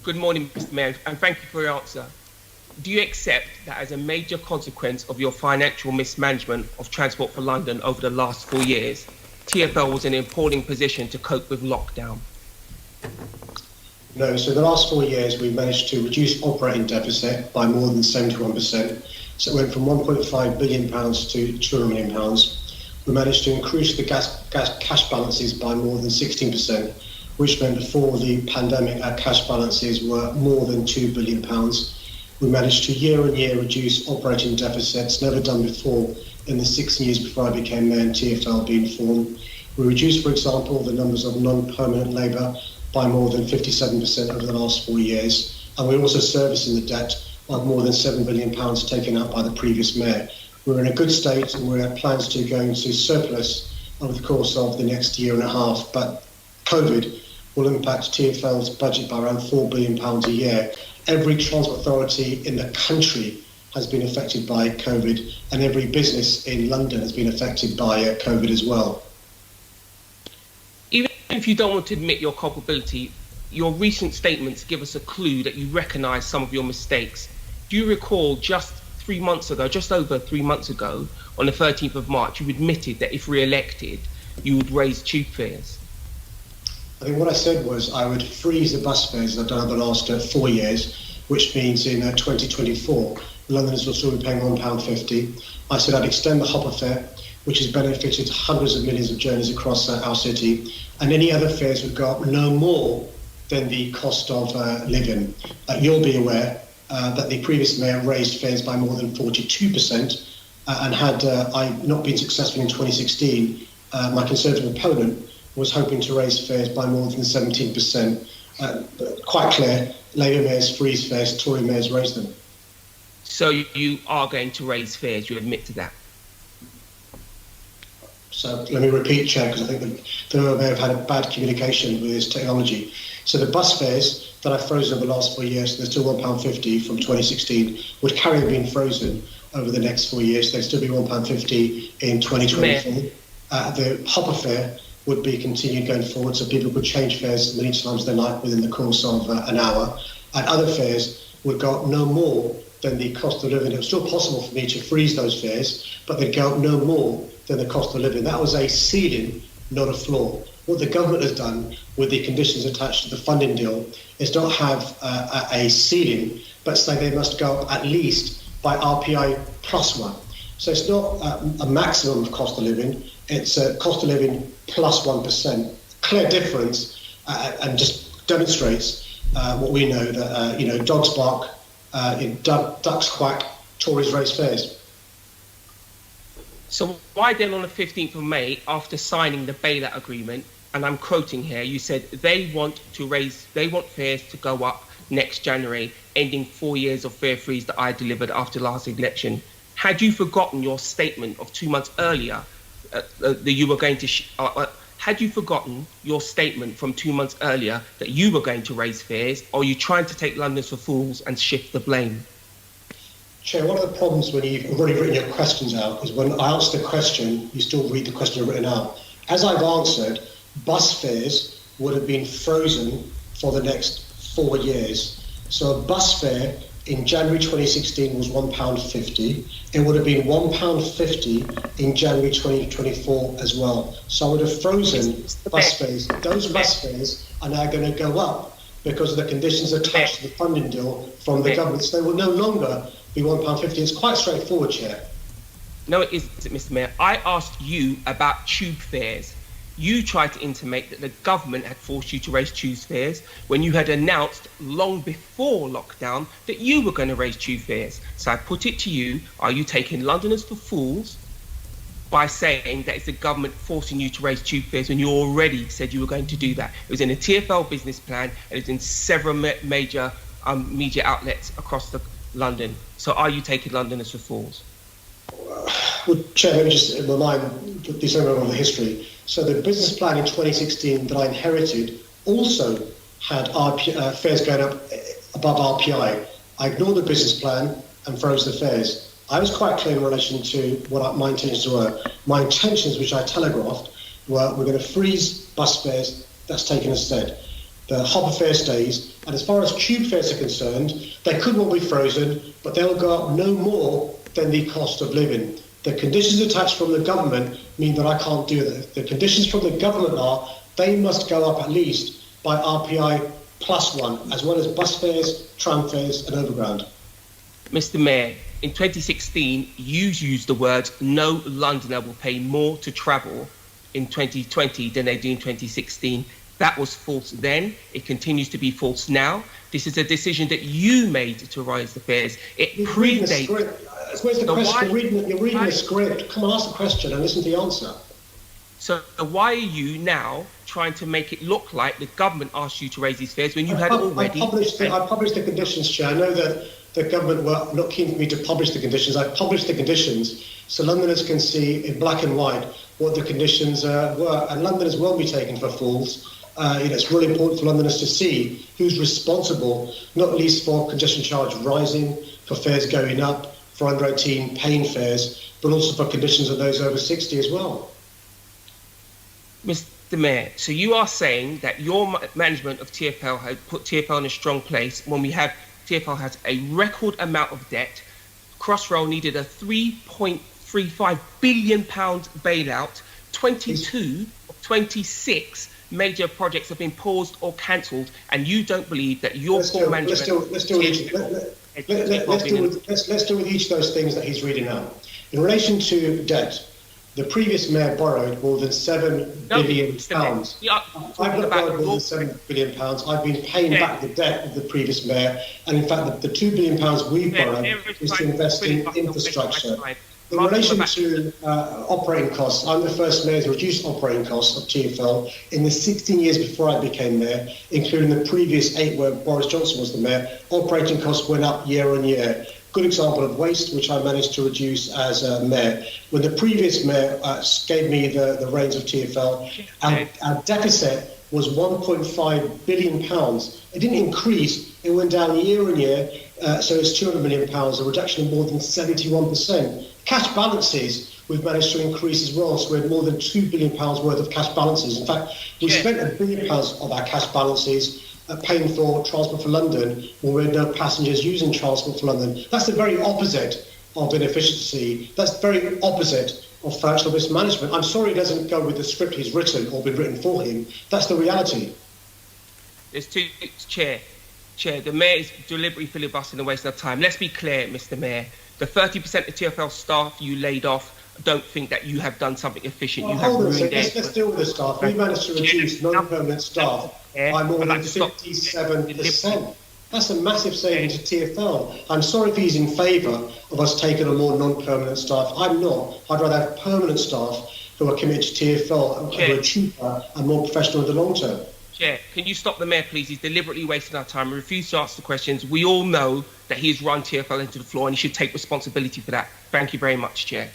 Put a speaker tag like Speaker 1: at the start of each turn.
Speaker 1: Good morning, Mr. Mayor, and thank you for your answer. Do you accept that as a major consequence of your financial mismanagement of Transport for London over the last 4 years, TfL was in an appalling position to cope with lockdown?
Speaker 2: No, so the last 4 years we managed to reduce operating deficit by more than 71%. So it went from £1.5 billion to £200 million. We managed to increase the cash balances by more than 16%, which meant before the pandemic our cash balances were more than £2 billion. We managed to year on year reduce operating deficits, never done before in the 6 years before I became mayor and TfL being formed. We reduced, for example, the numbers of non-permanent labour by more than 57% over the last 4 years. And we're also servicing the debt of more than £7 billion taken out by the previous mayor. We're in a good state and we have plans to go into surplus over the course of the next year and a half. But COVID will impact TfL's budget by around £4 billion a year. Every transport authority in the country has been affected by COVID, and every business in London has been affected by COVID as well.
Speaker 1: Even if you don't want to admit your culpability, your recent statements give us a clue that you recognise some of your mistakes. Do you recall just over 3 months ago, on the 13th of March, you admitted that if re-elected, you would raise tube fares?
Speaker 2: I think what I said was I would freeze the bus fares I've done over the last 4 years, which means in 2024, Londoners will still be paying £1.50. I said I'd extend the hopper fare, which has benefited hundreds of millions of journeys across our city, and any other fares would go up no more than the cost of living. You'll be aware that the previous mayor raised fares by more than 42%, and had I not been successful in 2016, my Conservative opponent was hoping to raise fares by more than 17%. Quite clear, Labour mayors freeze fares, Tory mayors raise them.
Speaker 1: So you are going to raise fares, you admit to that?
Speaker 2: So let me repeat, Chair, because I think the may have had a bad communication with this technology. So the bus fares that I've frozen over the last 4 years, they're still £1.50 from 2016, would carry on being frozen over the next 4 years. They'd still be £1.50 in 2024. The hopper fare would be continued going forward, so people could change fares many times they like within the course of an hour. And other fares would go up no more than the cost of living. It was still possible for me to freeze those fares, but they'd go up no more than the cost of living. That was a ceiling, not a floor. What the government has done with the conditions attached to the funding deal is not have a ceiling, but say they must go up at least by RPI plus 1. So it's not a maximum of cost of living, it's a cost of living plus 1%. Clear difference, and just demonstrates what we know, that dogs bark, ducks quack, Tories raise fares.
Speaker 1: So why then on the 15th of May, after signing the bailout agreement, and I'm quoting here, you said they want fares to go up next January, ending 4 years of fare freeze that I delivered after last election. Had you forgotten your statement of 2 months earlier that you were going to... had you forgotten your statement from 2 months earlier that you were going to raise fares, or are you trying to take Londoners for fools and shift the blame?
Speaker 2: Chair, one of the problems when you've already written your questions out is when I answer the question, you still read the question written out. As I've answered, bus fares would have been frozen for the next 4 years. So a bus fare in January 2016 was £1.50. It would have been £1.50 in January 2024 as well. So I would have frozen bus fares. Those bus fares are now going to go up because of the conditions attached to the funding deal from the government. So they will no longer be £1.50. It's quite straightforward, Chair.
Speaker 1: No, it isn't, Mr. Mayor. I asked you about tube fares. You tried to intimate that the government had forced you to raise tube fares when you had announced long before lockdown that you were going to raise tube fares. So I put it to you, are you taking Londoners for fools by saying that it's the government forcing you to raise tube fares when you already said you were going to do that? It was in a TfL business plan and it's in several major media outlets across London. So are you taking Londoners for fools?
Speaker 2: Well, Chair, let me just remind this everyone of the history. So the business plan in 2016 that I inherited also had fares going up above RPI. I ignored the business plan and froze the fares. I was quite clear in relation to what my intentions were. My intentions, which I telegraphed, were we're going to freeze bus fares. That's taken instead. The hopper fare stays, and as far as tube fares are concerned, they could well be frozen, but they'll go up no more than the cost of living. The conditions attached from the government mean that I can't do that. The conditions from the government are they must go up at least by RPI +1, as well as bus fares, tram fares, and overground.
Speaker 1: Mr. Mayor, in 2016, you used the words no Londoner will pay more to travel in 2020 than they do in 2016. That was false then. It continues to be false now. This is a decision that you made to rise the fares. It predates.
Speaker 2: Where's the question? You're reading the script. Come on, ask the question and listen to the answer.
Speaker 1: So why are you now trying to make it look like the government asked you to raise these fares when you had already?
Speaker 2: I published the conditions, Chair. I know that the government were not keen for me to publish the conditions. I published the conditions so Londoners can see in black and white what the conditions were. And Londoners won't be taken for fools. It's really important for Londoners to see who's responsible, not least for congestion charge rising, for fares going up, for under 18 paying fares, but also for conditions of those over 60 as well.
Speaker 1: Mr. Mayor, so you are saying that your management of TfL had put TfL in a strong place when TfL has a record amount of debt. Crossrail needed a £3.35 billion bailout. 22 of 26 major projects have been paused or cancelled, and you don't believe that your poor management... Let's deal
Speaker 2: with each of those things that he's reading out. In relation to debt, the previous mayor borrowed more than £7 billion. I've not borrowed more than £7 billion. I've been paying back the debt of the previous mayor, and in fact the £2 billion we borrowed is to invest in infrastructure. In relation to operating costs, I'm the first mayor to reduce operating costs of TfL in the 16 years before I became mayor, including the previous 8 where Boris Johnson was the mayor. Operating costs went up year on year. Good example of waste, which I managed to reduce as mayor. When the previous mayor gave me the reins of TfL, our deficit was £1.5 billion. It didn't increase, it went down year on year, so it's £200 million, a reduction of more than 71%. Cash balances we've managed to increase as well, so we had more than £2 billion worth of cash balances. In fact, we spent £1 billion of our cash balances paying for Transport for London when we had no passengers using Transport for London. That's the very opposite of inefficiency. That's the very opposite of financial mismanagement. I'm sorry it doesn't go with the script he's written or been written for him. That's the reality.
Speaker 1: There's two, Chair, the Mayor is deliberately filibustering and wasting of time. Let's be clear, Mr. Mayor. The 30% of TfL staff you laid off don't think that you have done something efficient.
Speaker 2: Let's deal with the staff. We managed to reduce non-permanent staff by more than 57%. That's a massive saving to TfL. I'm sorry if he's in favour of us taking on more non-permanent staff. I'm not. I'd rather have permanent staff who are committed to TfL, who are cheaper and more professional in the long term.
Speaker 1: Chair, can you stop the Mayor, please? He's deliberately wasting our time and refused to answer the questions. We all know that he has run TfL into the floor and he should take responsibility for that. Thank you very much, Chair.